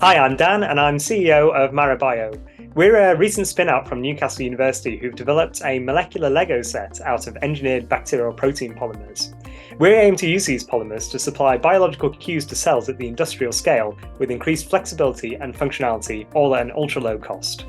Hi, I'm Dan, and I'm CEO of Marabio. We're a recent spin-out from Newcastle University who've developed a molecular Lego set out of engineered bacterial protein polymers. We aim to use these polymers to supply biological cues to cells at the industrial scale with increased flexibility and functionality, all at an ultra-low cost.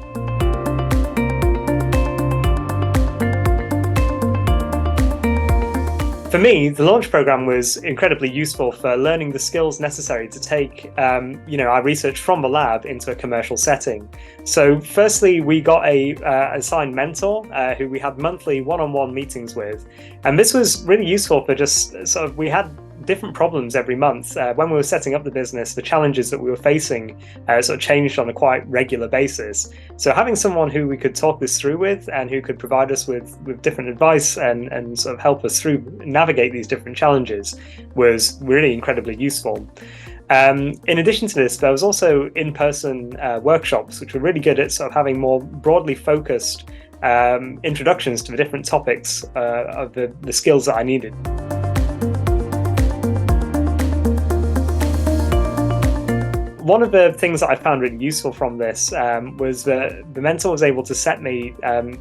For me, the launch program was incredibly useful for learning the skills necessary to take, our research from the lab into a commercial setting. So, firstly, we got a assigned mentor who we had monthly one-on-one meetings with, and this was really useful for we had different problems every month. When we were setting up the business, the challenges that we were facing changed on a quite regular basis. So having someone who we could talk this through with and who could provide us with different advice and sort of help us through navigate these different challenges was really incredibly useful. In addition to this, there was also in-person workshops, which were really good at sort of having more broadly focused introductions to the different topics of the skills that I needed. One of the things that I found really useful from this was that the mentor was able to set me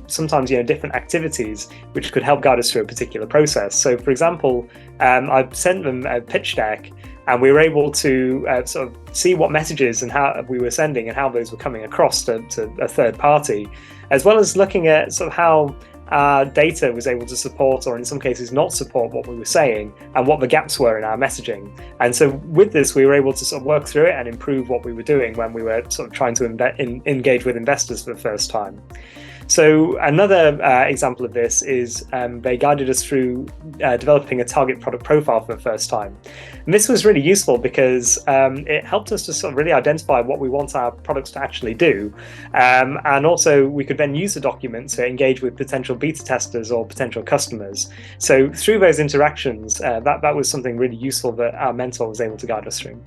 sometimes different activities which could help guide us through a particular process. So, for example, I sent them a pitch deck, and we were able to see what messages and how we were sending and how those were coming across to a third party, as well as looking at how our data was able to support, or in some cases not support, what we were saying and what the gaps were in our messaging. And so with this, we were able to work through it and improve what we were doing when we were trying to engage with investors for the first time. So another example of this is they guided us through developing a target product profile for the first time. And this was really useful because it helped us to really identify what we want our products to actually do. And also we could then use the document to engage with potential beta testers or potential customers. So through those interactions, that was something really useful that our mentor was able to guide us through.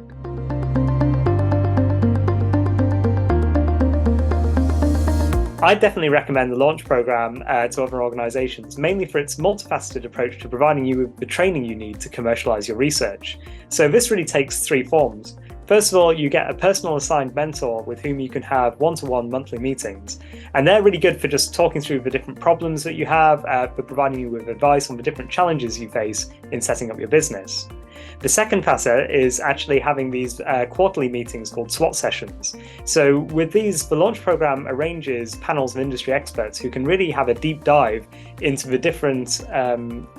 I definitely recommend the launch program to other organizations, mainly for its multifaceted approach to providing you with the training you need to commercialize your research. So this really takes three forms. First of all, you get a personal assigned mentor with whom you can have one-to-one monthly meetings. And they're really good for just talking through the different problems that you have, for providing you with advice on the different challenges you face in setting up your business. The second facet is actually having these quarterly meetings called SWOT sessions. So with these, the launch program arranges panels of industry experts who can really have a deep dive into the different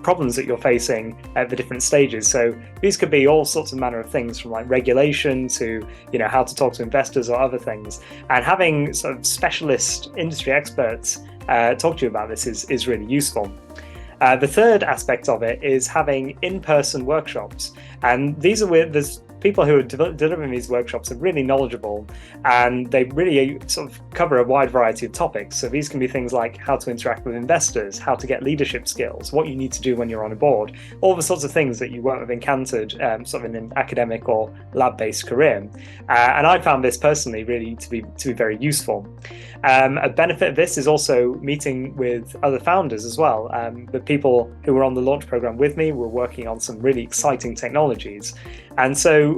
problems that you're facing at the different stages. So these could be all sorts of manner of things, from like regulation to how to talk to investors or other things. And having specialist industry experts talk to you about this is really useful. The third aspect of it is having in-person workshops, and these are with there's people who are delivering these workshops are really knowledgeable, and they really cover a wide variety of topics. So these can be things like how to interact with investors, how to get leadership skills, what you need to do when you're on a board, all the sorts of things that you won't have encountered in an academic or lab-based career. And I found this personally really to be very useful. A benefit of this is also meeting with other founders as well. The people who were on the launch program with me were working on some really exciting technologies. And so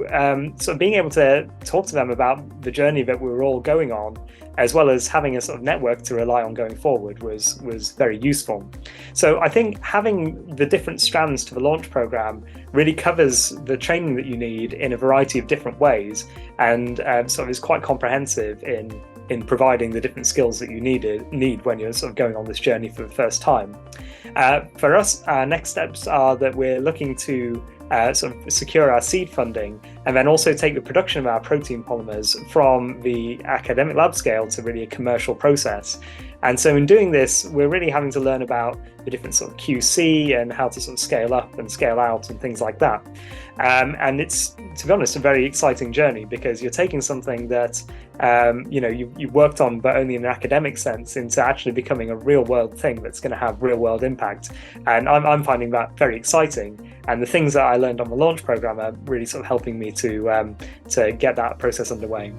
being able to talk to them about the journey that we were all going on, as well as having a network to rely on going forward, was very useful. So I think having the different strands to the launch program really covers the training that you need in a variety of different ways, and is quite comprehensive in providing the different skills that you need when you're going on this journey for the first time. For us, our next steps are that we're looking to secure our seed funding, and then also take the production of our protein polymers from the academic lab scale to really a commercial process. And so in doing this, we're really having to learn about the different QC and how to scale up and scale out and things like that. And it's, to be honest, a very exciting journey, because you're taking something that you worked on but only in an academic sense into actually becoming a real world thing that's going to have real world impact. And I'm finding that very exciting. And the things that I learned on the launch program are really helping me to get that process underway.